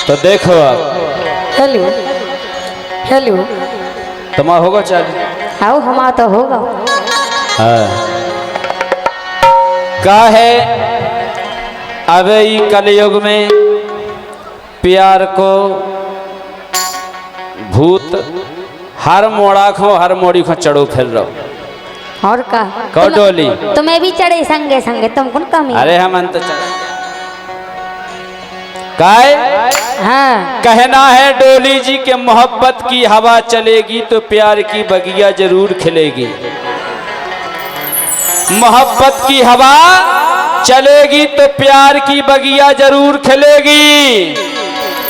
तो देखो आप हेलो हेलो तुम्हारा होगा चालू। आओ हमारा तो होगा। हाँ का है अब ये कलयुग में प्यार को भूत हर मोड़ा खो हर मोड़ी खो चढ़ो फिर रहो और का कौ डोली तुम्हें भी चढ़े संगे संगे तुम कौन कमी। अरे हम अंत चढ़े काय हाँ कहना है डोली जी के मोहब्बत की हवा चलेगी तो प्यार की बगिया जरूर खिलेगी। मोहब्बत की हवा चलेगी तो प्यार की बगिया जरूर खिलेगी।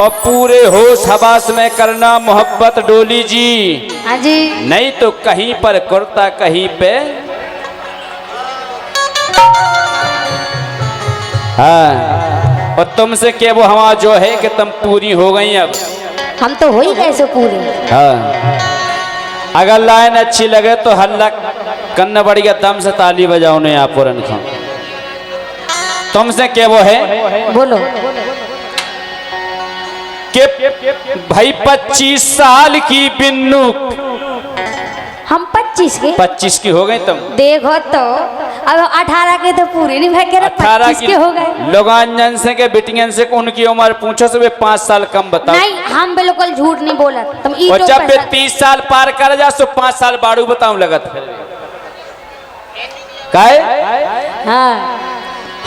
और पूरे होश हवास में करना मोहब्बत डोली जी। हाँ जी नहीं तो कहीं पर कुर्ता कहीं पे। हाँ और तुमसे के वो हवा जो है कि तुम पूरी हो गई अब। हम तो हो ही कैसे पूरे। हाँ अगर लाइन अच्छी लगे तो हल्ला करना बढ़िया दम से ताली बजाओ ने आप पूरन खा। तुमसे के वो है बोलो कि भाई 25 साल की बिन्नू। हम 25 के 25 की हो गई तुम। देखो तो अब 18 के तो पूरे नहीं भाई 25 के हो गए। लोगांजन से के बिटियन से उनकी उम्र पूछो से 5 साल कम बताओ। नहीं हम बिल्कुल झूठ नहीं बोला तुम। और जब वे 30 साल पार कर जा तो 5 साल बाड़ू बताऊं लगत काहे। हाँ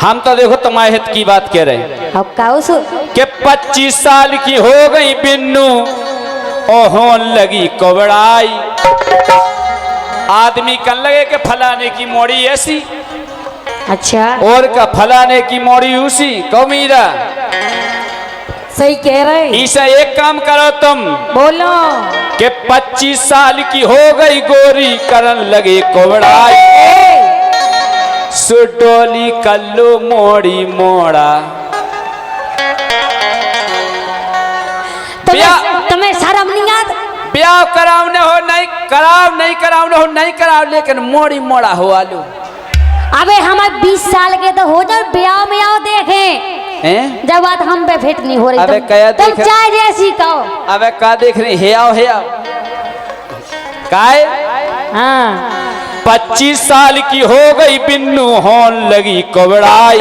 हम तो देखो तुम्हारे हित की बात कह रहे हैं अब काऊ सो कि 25 साल की हो गई बिन्नू और होन लगी कोबड़ाई। आदमी कन लगे कि फलाने की मोड़ी ऐसी अच्छा और का फलाने की मोड़ी उसी कौमीरा। सही कह रहे। ईसा एक काम करो तुम बोलो कि 25 साल की हो गई गोरी करन लगे कोबड़ाई। सुडोली कल्लू मोड़ी मोड़ा। तुम्हें शर्म नहीं आता। ब्याह करावने हो नहीं कराव नहीं करावने हो नहीं कराव लेकिन मोड़ी मोड़ा हो आलू। अबे हमारे 20 साल के तो हो जाए ब्याह में आओ देखें। जब बात हम पे फिट नहीं हो रही अबे कया तुम देख चाहे जैसी कहो। अबे का देख रही हे आओ काय। हाँ 25 साल की हो गई बिन्नू होन लगी कोबड़ाई।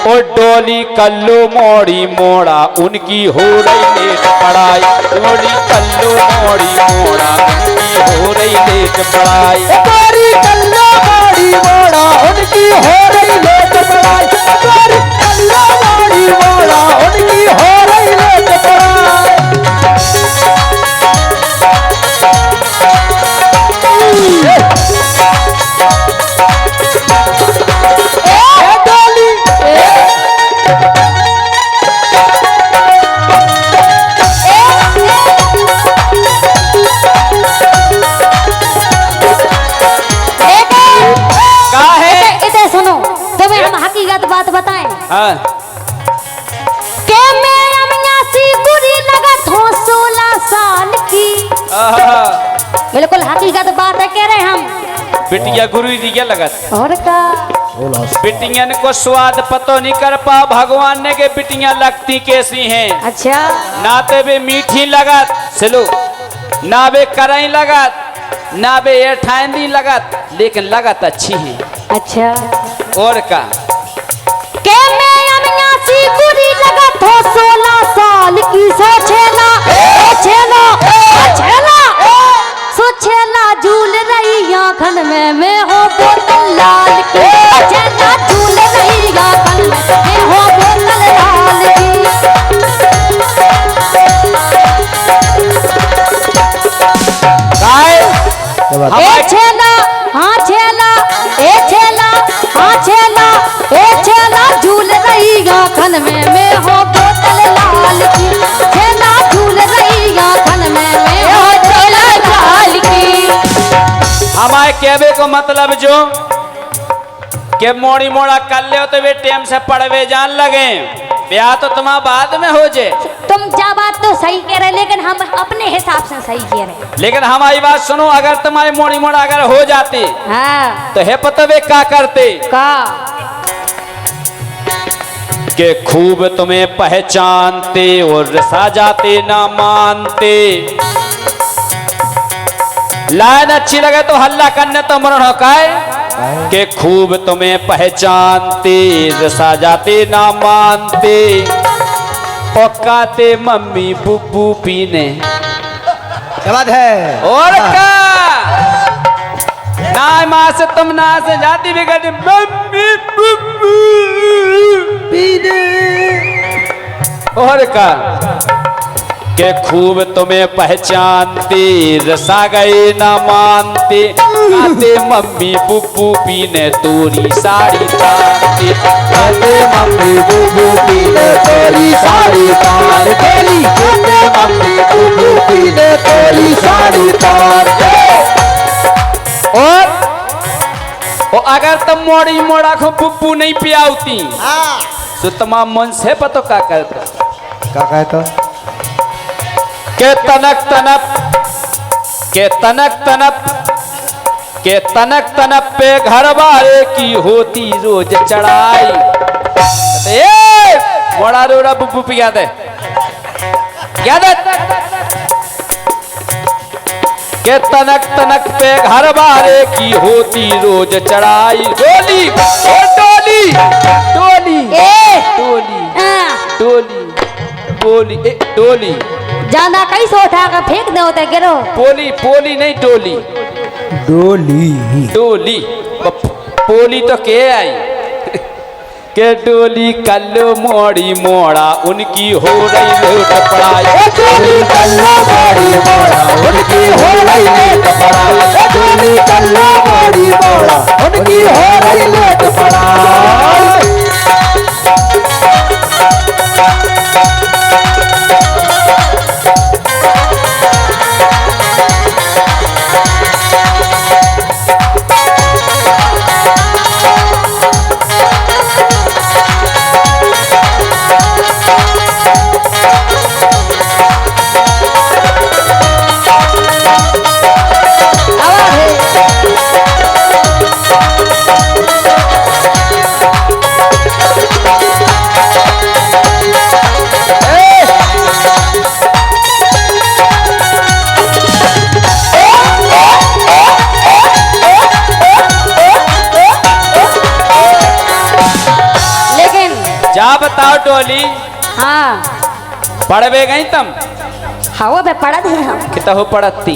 और डोली कल्लू मोड़ी मोड़ा उनकी हो रही लेट पढ़ाई। डोली कल्लू मोड़ी मोड़ा उनकी हो रही लेट पढ़ाई। डोली कल्लू मोड़ी मोड़ा उनकी हो रही लेट पढ़ाई। डोली कल्लू मोड़ी मोड़ा उनकी हो रही लेट पढ़ाई। बात बताएं हाँ के मेरा मियां सी बुरी लगत हो 16 साल की। बिल्कुल हकीकत बात है कह रहे हम। बिटिया गुरु दिया लगत और का बिटियन को स्वाद पतो नहीं कर पा भगवान ने के बिटियां लगती कैसी हैं। अच्छा ना तो वे मीठी लगत सिलो ना वे करई लगत ना वे एठाइंदी लगत लेकिन लगत अच्छी है। अच्छा और का के मैं अमिया सी बुरी लगत हो 16 साल की। सोचेला सोचेला झूल रही आंखन में मैं हो बोतल लाल की। सोचेला झूल रही आंखन में मैं हो बोतल लाल की। ए छेला हाँ छेला ए छेला हाँ छेला ए छेला झूल रही आंखन में मैं हो बोतल लाल की। छेला झूल रही आंखन में मैं हो बोतल लाल की। हमारे कहवे को मतलब जो के मोड़ी मोड़ा कर ले तो वे टाइम से पढ़वे जान लगे। ब्याह तो तुम्हारा बाद में हो जे। तुम जा बात तो सही कह रहे लेकिन हम अपने हिसाब से सही कह रहे। लेकिन हमारी बात सुनो अगर तुम्हारी मोड़ी मोड़ा अगर हो जाती हाँ तो है पता वे क्या करते का के खूब तुम्हें पहचानते और रसा जाते ना मानते। लाइन अच्छी लगे तो हल्ला करने तो मरण हो काए के खूब तुम्हें पहचानते रसा जाते ना मानते। पकाते मम्मी बुब्बू पीने क्या बात है। और का ना माँ से तुम ना से जाती भी कहती मम्मी बुब्बू पीने। और का के खूब तुम्हें पहचानते रसा गए ना मानते। आते मम्मी बुब्बू पीने तोरी साड़ी तारते। आते मम्मी बुब्बू पीने तेरी साड़ी तार केली। आते मम्मी बुब्बू पीने तेरी साड़ी तार और अगर तुम मोड़ी मोड़ा को बुब्बू नहीं पियावती तो तमाम मन से पतो का करता क्या कहता के तनक तनप के तनक तनप के तनक तनप पे घर वाले की होती रोज चढ़ाई। ए मोड़ा रोड़ा बुब्बू पिया दे क्या दे के तनक तनक पे घर वाले की होती रोज चढ़ाई। डोली ओ डोली डोली डोली डोली डोली डोली ज्यादा कैसे उठा कर फेंक दे होते गिरो। पोली पोली नहीं डोली डोली डोली पोली तो के आई के डोली कल्लो मोड़ी मोड़ा उनकी हो रही लोट पड़ाई। डोली कल्ला मोड़ी मोड़ा उनकी हो रही लेट पड़ाई। डोली कल्ला मोड़ी मोड़ा उनकी हो रही लेट पड़ाई। जा बताओ डोली हाँ पढ़वे गई तुम हवा पे पड़ा थे हम। कितना हो पढ़ती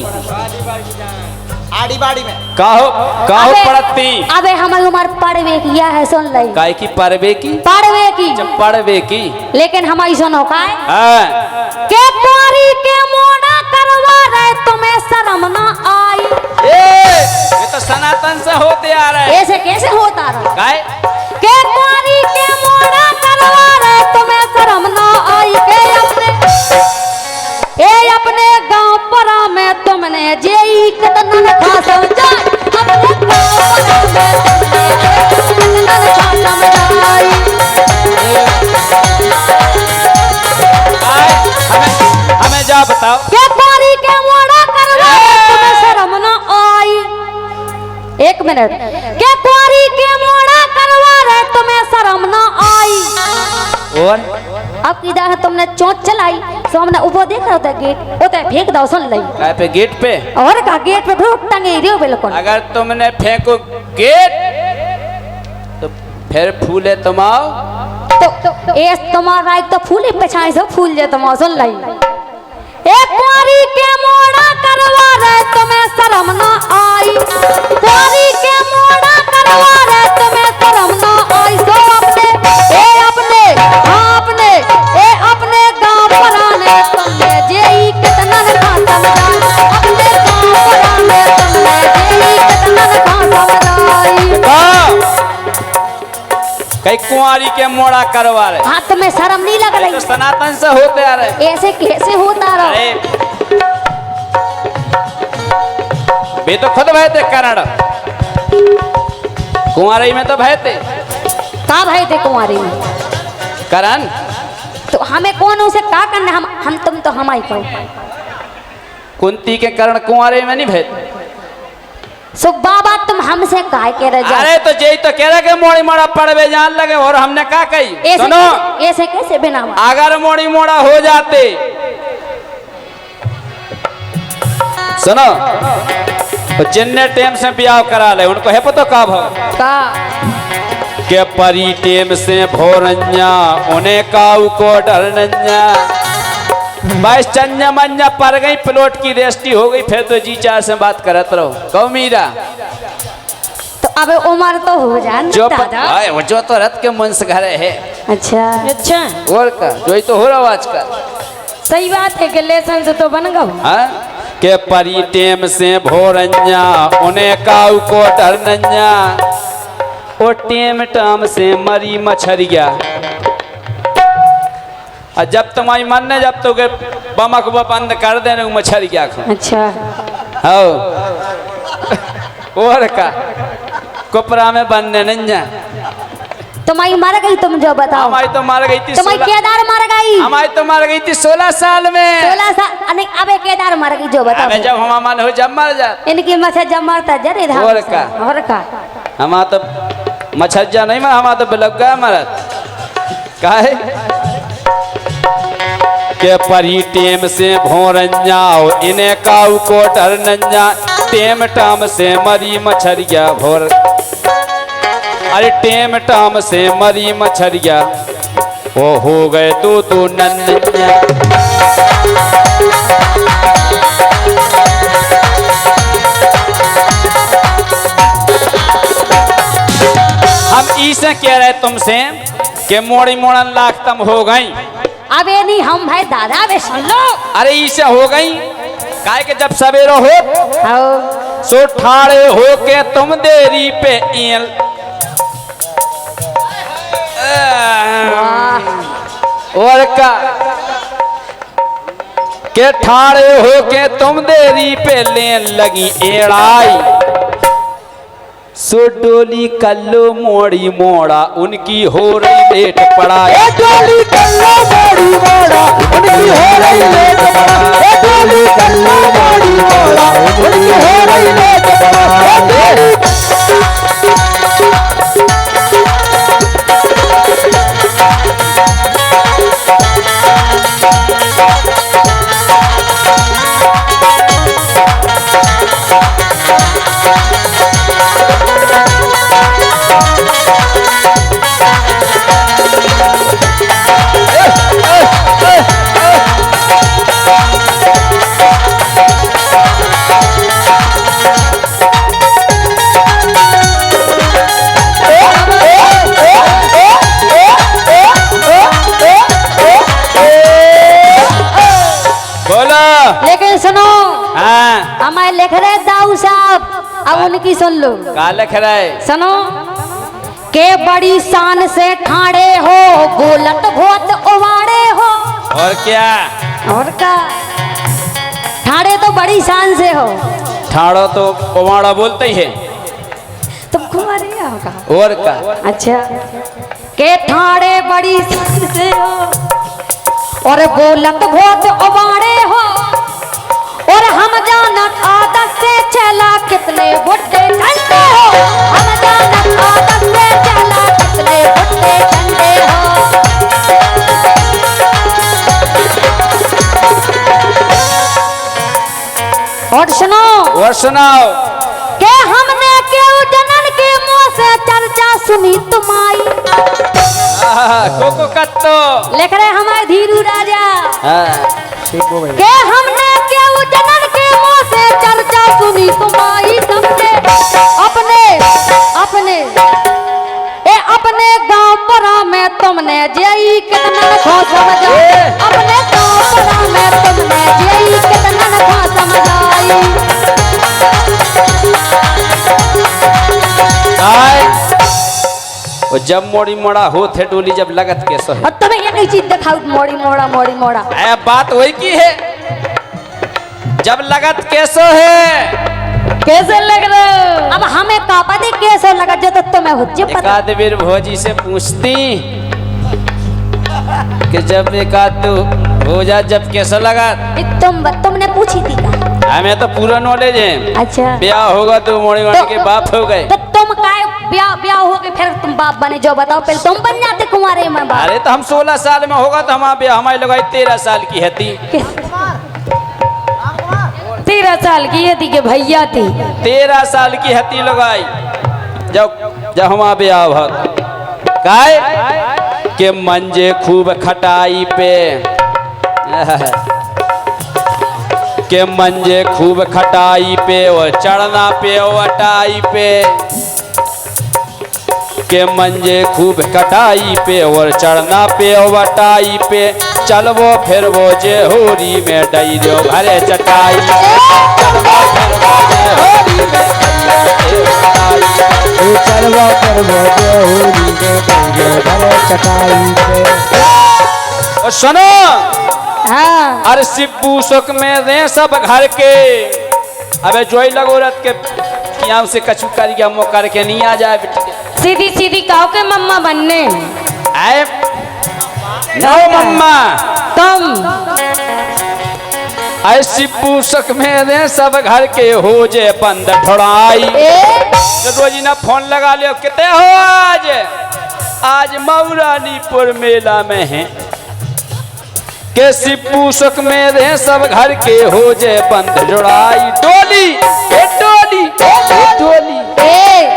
आड़ी बाड़ी में काहो काहो पढ़ती। अबे हमारी उम्र पढ़वे की है सुन लई। काय की पढ़वे की पढ़वे की जब पढ़वे की लेकिन हमारी सुनो का हाँ के कुंवारी के मोड़ा करवा रहे तुम्हें शर्म ना आई। ये तो सनातन से होते आ रहा है। ऐसे कैसे होता रहा काय के कुंवारी के मोड़ा करवा रहे तुम्हें शर्म ना आई। अपने गांव परा में तुमने जेई कितना खा समझा। अपने गांव परा में तुमने कितना खा समझाई। हमें जा बताओ के पारी के मोड़ा करवा तुम्हें शर्म ना आई। एक मिनट के कुंवारी के मोड़ा करवा रहे तुम्हें शर्म ना आई। और अब किधर है तुमने चोट चलाई तो हमने ऊपर देख रहा था गेट होता है फेंक दो सुन लई। काय पे गेट पे और का गेट पे भूख टंगे रियो बिल्कुल। अगर तुमने फेंको गेट तो फिर फूले तुम आओ तो एस तुम्हारा एक तो फूले पछाई से फूल जे तुम सुन लई। एक कुंवारी के मोड़ा करवा रहे तुम्हें शर्म ना आई। कुंवारी के मोड़ा करवा रहे तुम्हें शर्म ना आई। सो अपने गांव पराने तुमने जेई कितना खा समझाई। अपने गांव पराने तुमने जेई कितना खा समझाई। कई कुंवारी के मोड़ा करवा रहे हाथ में शर्म नहीं लग रही। तो सनातन से होते आ रहे। ऐसे कैसे होता रहा। अरे वे तो खुद भय थे करण कुंवारी में तो भय थे। का भाई थे कुंवारी में करण तो हमें कौन उसे का करना। हम तुम तो हम ही कहो। कुंती के करण कुंवारे में नहीं भय थे। सो बाबा तुम हमसे काहे कह रहे जा अरे तो जय तो कह रहे के मोड़ी मोड़ा पड़वे जान लगे और हमने क्या कही सुनो ऐसे कैसे बिना अगर मोड़ी मोड़ा हो जाते सुनो तो जिन्ने टेम से ब्याह करा ले उनको है पतो का भाव का के परी टेम से भोरन्या उन्हें काऊ को डरनन्या बस चन्या मन्या पर गई प्लॉट की रेस्टी हो गई फिर तो जी चार से बात करत रहो कहो मीरा तो अब उम्र तो हो जाए जो दादा वो जो तो रथ के मन से घर है अच्छा अच्छा और का जो तो हो रहा आजकल सही बात है कि लेसन से तो बन गऊ हाँ के परी टेम से भोरन्या उन्हें काऊ को डरनन्या ओ टेम टाम से मरी मछरिया और जब तुम्हारी मन ने जब तो बमक बंद कर देने मछरिया खा अच्छा हो और का कुपरा में बनने नहीं जा तुम्हारी मर गई तुम जो बताओ हमारी तो मार गई थी तुम्हारी केदार मर गई हमारी तो मार गई थी 16 साल में 16 साल नहीं अबे केदार मर गई जो बताओ अबे जब हमारा मन हो जब मर जा इनकी मसे जब मरता जरे धाम और से। का? और का हमारा तो मछज्जा नहीं मैं हमारा तो बिलग्गा मरत काहे के परी टेम से भोरन्या इन्हें काऊ को डरनन्या टेम टाम से मरी मछरिया भोर अरे टेम टाम से मरी मछरिया वो हो गए तो नन्या हम इसे कह रहे तुमसे कि मोड़ी मोड़न लाख तम हो गई अब ये नहीं हम भाई दादा वे सुन लो अरे इसे हो गई काहे के जब सवेरो हो आओ सो ठाड़े हो के तुम देरी पे ईल और का के ठाड़े हो के तुम देरी पे लेन लगी एड़ाई सो डोली कल्लो मोड़ी मोड़ा उनकी हो रही लेट पड़ाई ए डोली कल्लो मोड़ी मोड़ा उनकी हो रही लेट पड़ा ए डोली कल्लो मोड़ी मोड़ा उनकी हो रही लेट पड़ा ए डोली बोलो लेकिन सुनो हाँ हमारे लिख रहे दाऊ साहब अब उनकी सुन लो का लिख रहे सुनो के बड़ी शान से ठाड़े हो बोलत बहुत उवाड़े हो और क्या और का ठाड़े तो बड़ी शान से हो ठाड़ो तो पवाड़ा बोलते ही है तुम कुमारी होगा और का अच्छा के ठाड़े बड़ी शान से हो और बोलत बहुत उवाड़े हो और हम जानत आदत से चला कितने बुढ़े ठंडे हो हम जानत आदत से चला कितने बुढ़े ठंडे हो और सुनाओ के हमने केहू जनन के मुंह से चर्चा सुनी तुम्हारी कोको कत्तो लिख रहे हमारे धीरू राजा के हमने केहू जनन के मुंह से चर्चा सुनी तुम्हारी तुमने अपने अपने अपने गांव परा में तुमने जेई कितना खो समझा अपने गांव परा में तुमने जेई कितना खो समझाई वो जब मोड़ी मोड़ा हो थे डोली जब लगत के सो और तुम्हें ये चीज दिखाओ मोड़ी मोड़ा है बात वही की है जब लगत कैसो है कैसे लग रहे हो अब हमें का पता कैसे लगा जो तो तुम्हें हुज्जे पता एकाध बेर भोजी से पूछती कि जब एकाध हो जा जब कैसा लगा तुमने पूछी थी का हमें तो पूरा नॉलेज है। अच्छा ब्याह होगा तो मोड़ी वाणी के बाप हो गए। तो तुम काय ब्याह ब्याह हो गए फिर तुम बाप बने, जो बताओ पहले तुम बन जाते कुंवारे में बाप। अरे तो हम 16 साल में होगा तो हमारा ब्याह हमारी लगाई 13 साल की है थी। 13 साल की ये थी कि भैया थी। 13 साल की हती लगाई जब जब हमारा ब्याह हुआ काय के मंजे खूब खटाई पे के मंजे खूब खटाई पे और चढ़ना पे वटाई पे के मंजे खूब कटाई पे और चढ़ना पे वटाई पे चलवो फिर वो जे होरी में डई दो भरे चटाई चलवा करवा दे होली में डंगे भरे चटाई पे। और सुनो हाँ अरे सिब्बू सुख में दे सब घर के अबे जोई लगो रत के कियाम से कछु कर गया मो करके नहीं आ जाए बेटी सीधी सीधी कहो के मम्मा बनने आए नो मम्मा तुम। आए सिब्बू सुख में दे सब घर के हो जे बंद ठोड़ाई। तो रोजी ना फोन लगा लियो कितने हो आज आज मऊरानीपुर मेला में है के सिब्बू सुख में दे सब घर के हो जे बंद जुड़ाई। डोली ए डोली ए डोली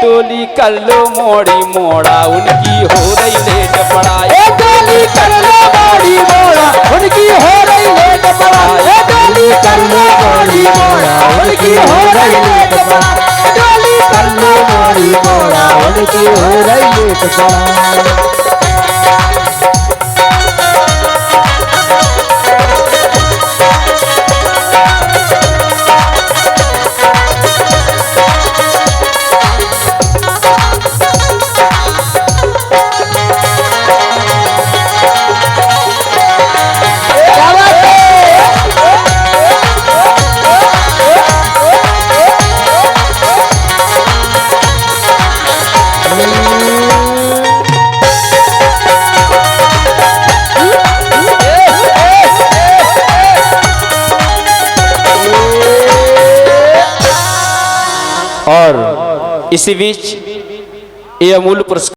डोली कर लो मोड़ी मोड़ा उनकी हो रही लेट पड़ाई। ए डोली कर लो मोड़ी मोड़ा उनकी हो रही लेट पड़ाई। ए डोली कर लो मोड़ी मोड़ा उनकी हो रही लेट पड़ाई। डोली कर लो मोड़ी मोड़ा उनकी हो रही लेट पड़ाई। और इसी बीच ये अमूल्य पुरस्कार